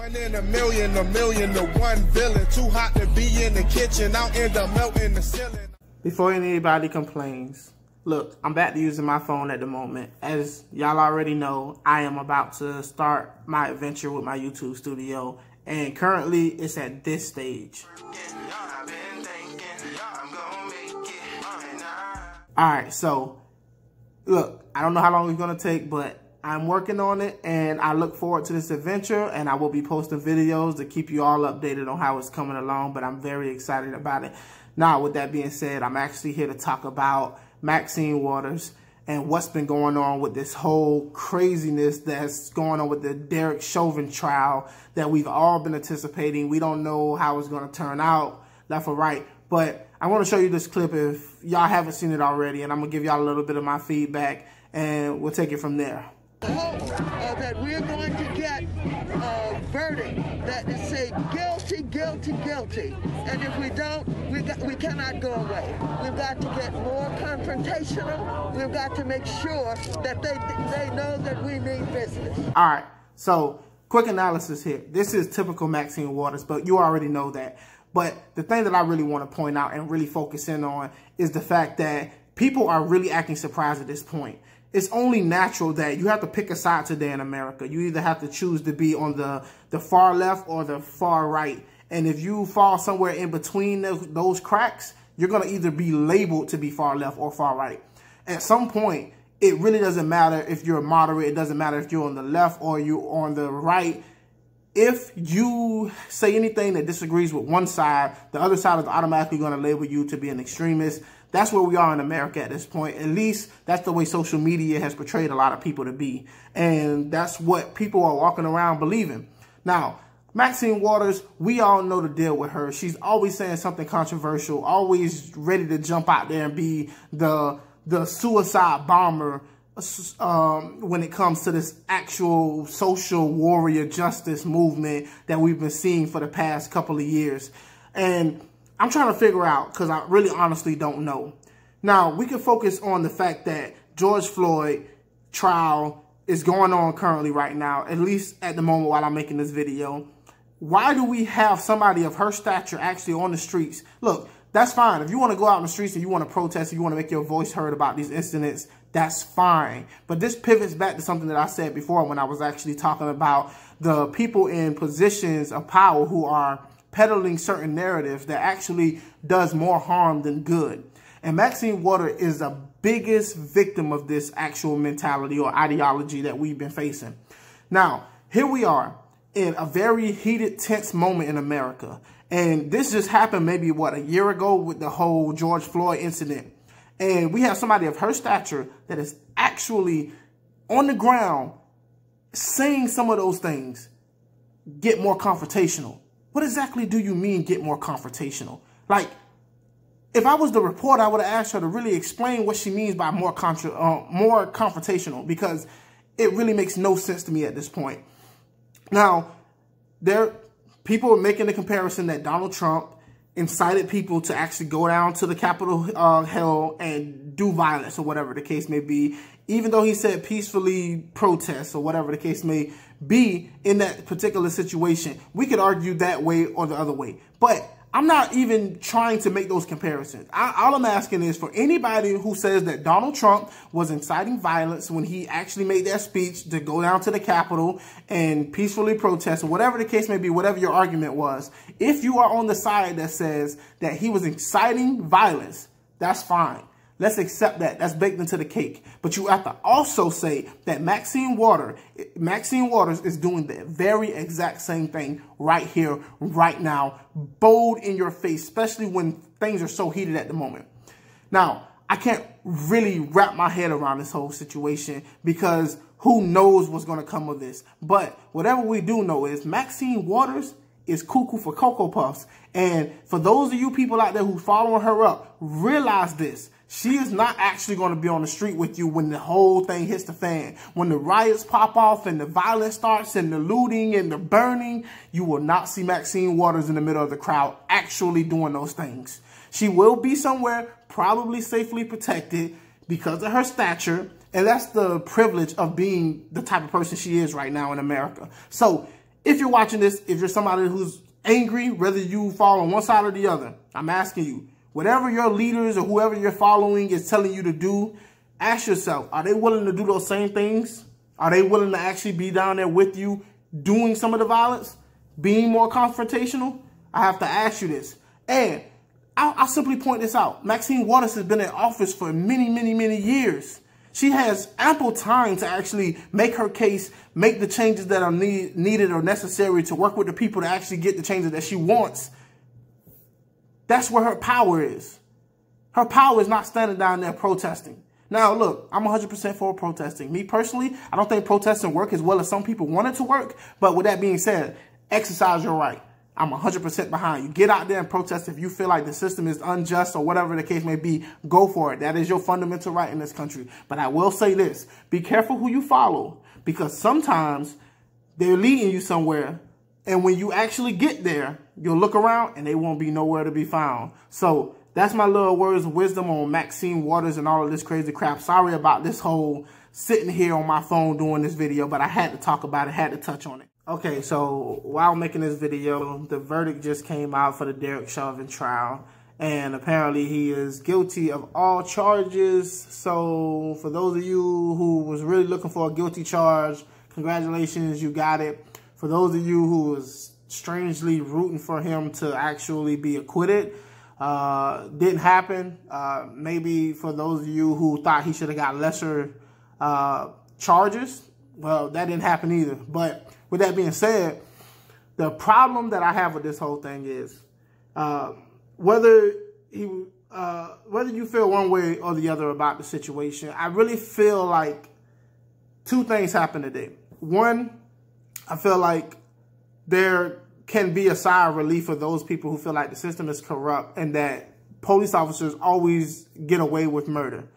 One in a million to one villain. Too hot to be in the kitchen, I'll end up melting the ceiling. Before anybody complains, look, I'm back to using my phone at the moment. As y'all already know, I am about to start my adventure with my YouTube studio, and currently it's at this stage. Alright, so look, I don't know how long it's gonna take, but I'm working on it, and I look forward to this adventure, and I will be posting videos to keep you all updated on how it's coming along, but I'm very excited about it. Now, with that being said, I'm actually here to talk about Maxine Waters and what's been going on with this whole craziness that's going on with the Derek Chauvin trial that we've all been anticipating. We don't know how it's going to turn out, left or right, but I want to show you this clip if y'all haven't seen it already, and I'm going to give y'all a little bit of my feedback, and we'll take it from there. Hope that we're going to get a verdict that say guilty, guilty, guilty. And if we don't, we cannot go away. We've got to get more confrontational. We've got to make sure that they know that we mean business. All right, so quick analysis here. This is typical Maxine Waters, but you already know that. But the thing that I really want to point out and really focus in on is the fact that people are really acting surprised at this point. It's only natural that you have to pick a side today in America. You either have to choose to be on the far left or the far right. And if you fall somewhere in between those cracks, you're going to either be labeled to be far left or far right. At some point, it really doesn't matter if you're moderate. It doesn't matter if you're on the left or you're on the right. If you say anything that disagrees with one side, the other side is automatically going to label you to be an extremist. That's where we are in America at this point. At least that's the way social media has portrayed a lot of people to be. And that's what people are walking around believing. Now, Maxine Waters, we all know the deal with her. She's always saying something controversial, always ready to jump out there and be the suicide bomber when it comes to this actual social warrior justice movement that we've been seeing for the past couple of years. And I'm trying to figure out, because I really honestly don't know. Now, we can focus on the fact that George Floyd trial is going on currently right now, at least at the moment while I'm making this video. Why do we have somebody of her stature actually on the streets? Look, that's fine. If you want to go out in the streets and you want to protest, and you want to make your voice heard about these incidents, that's fine. But this pivots back to something that I said before when I was actually talking about the people in positions of power who are peddling certain narratives that actually does more harm than good. And Maxine Waters is the biggest victim of this actual mentality or ideology that we've been facing. Now, here we are in a very heated, tense moment in America. And this just happened maybe, what, a year ago with the whole George Floyd incident. And we have somebody of her stature that is actually on the ground saying some of those things, get more confrontational. What exactly do you mean get more confrontational? Like, if I was the reporter, I would have asked her to really explain what she means by more confrontational, because it really makes no sense to me at this point. Now, people are making the comparison that Donald Trump incited people to actually go down to the Capitol Hill and do violence or whatever the case may be, even though he said peacefully protest or whatever the case may be in that particular situation. We could argue that way or the other way. But I'm not even trying to make those comparisons. All I'm asking is for anybody who says that Donald Trump was inciting violence when he actually made that speech to go down to the Capitol and peacefully protest, or whatever the case may be, whatever your argument was, if you are on the side that says that he was inciting violence, that's fine. Let's accept that. That's baked into the cake. But you have to also say that Maxine Waters is doing the very exact same thing right here, right now, bold in your face, especially when things are so heated at the moment. Now, I can't really wrap my head around this whole situation because who knows what's going to come of this. But whatever we do know is Maxine Waters is cuckoo for Cocoa Puffs. And for those of you people out there who following her up, realize this. She is not actually going to be on the street with you when the whole thing hits the fan. When the riots pop off and the violence starts and the looting and the burning, you will not see Maxine Waters in the middle of the crowd actually doing those things. She will be somewhere probably safely protected because of her stature. And that's the privilege of being the type of person she is right now in America. So if you're watching this, if you're somebody who's angry, whether you fall on one side or the other, I'm asking you, whatever your leaders or whoever you're following is telling you to do, ask yourself, are they willing to do those same things? Are they willing to actually be down there with you doing some of the violence, being more confrontational? I have to ask you this. And I'll simply point this out. Maxine Waters has been in office for many years. She has ample time to actually make her case, make the changes that are needed or necessary to work with the people to actually get the changes that she wants. That's where her power is. Her power is not standing down there protesting. Now, look, I'm 100% for protesting. Me personally, I don't think protesting work as well as some people want it to work. But with that being said, exercise your right. I'm 100% behind you. Get out there and protest if you feel like the system is unjust or whatever the case may be. Go for it. That is your fundamental right in this country. But I will say this. Be careful who you follow, because sometimes they're leading you somewhere. And when you actually get there, you'll look around and they won't be nowhere to be found. So that's my little words of wisdom on Maxine Waters and all of this crazy crap. Sorry about this whole sitting here on my phone doing this video, but I had to talk about it, had to touch on it. Okay, so while making this video, the verdict just came out for the Derek Chauvin trial. And apparently he is guilty of all charges. So for those of you who was really looking for a guilty charge, congratulations, you got it. For those of you who was strangely rooting for him to actually be acquitted, didn't happen. Maybe for those of you who thought he should have got lesser charges, well, that didn't happen either. But with that being said, the problem that I have with this whole thing is whether you feel one way or the other about the situation, I really feel like two things happened today. One, I feel like there can be a sigh of relief for those people who feel like the system is corrupt and that police officers always get away with murder.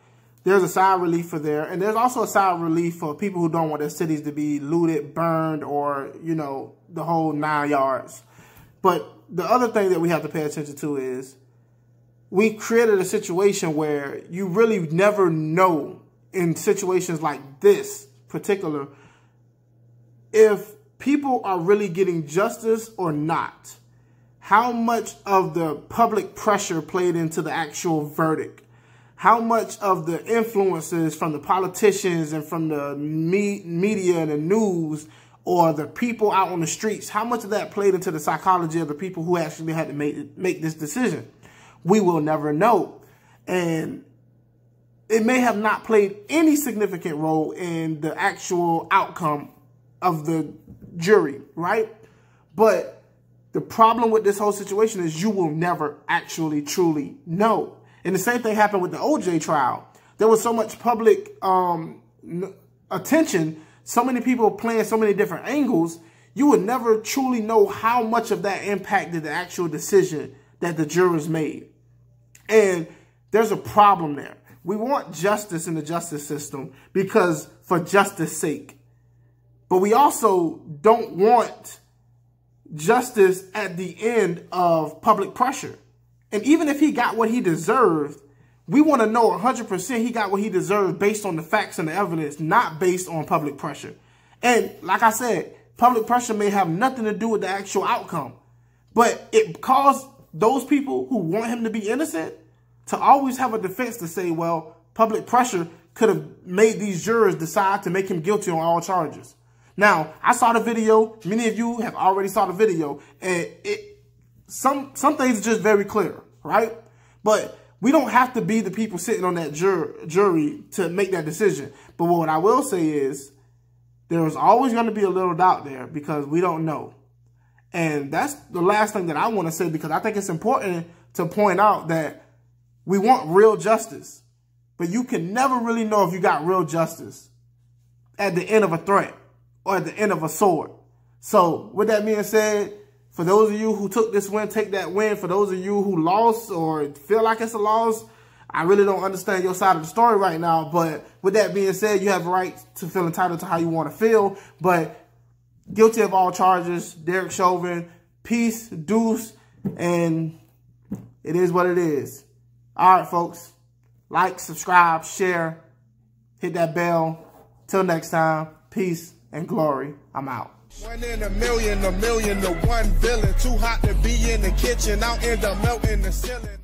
There's a sigh of relief for there. And there's also a sigh of relief for people who don't want their cities to be looted, burned, or, you know, the whole 9 yards. But the other thing that we have to pay attention to is we created a situation where you really never know in situations like this particular if people are really getting justice or not. How much of the public pressure played into the actual verdict? How much of the influences from the politicians and from the media and the news or the people out on the streets, how much of that played into the psychology of the people who actually had to make this decision? We will never know. And it may have not played any significant role in the actual outcome of the jury, right? But the problem with this whole situation is you will never actually truly know. And the same thing happened with the OJ trial. There was so much public attention, so many people playing so many different angles, you would never truly know how much of that impacted the actual decision that the jurors made. And there's a problem there. We want justice in the justice system because for justice sake. But we also don't want justice at the end of public pressure. And even if he got what he deserved, we want to know 100% he got what he deserved based on the facts and the evidence, not based on public pressure. And like I said, public pressure may have nothing to do with the actual outcome, but it caused those people who want him to be innocent to always have a defense to say, well, public pressure could have made these jurors decide to make him guilty on all charges. Now, I saw the video. Many of you have already saw the video, and some things are just very clear, right? But we don't have to be the people sitting on that jury to make that decision. But what I will say is there's always going to be a little doubt there because we don't know. And that's the last thing that I want to say, because I think it's important to point out that we want real justice. But you can never really know if you got real justice at the end of a threat or at the end of a sword. So with that being said, for those of you who took this win, take that win. For those of you who lost or feel like it's a loss, I really don't understand your side of the story right now. But with that being said, you have a right to feel entitled to how you want to feel. But guilty of all charges, Derek Chauvin, peace, deuce, and it is what it is. All right, folks. Like, subscribe, share, hit that bell. Till next time, peace and glory. I'm out. 1 in a million to one villain. Too hot to be in the kitchen, I'll end up melting the ceiling.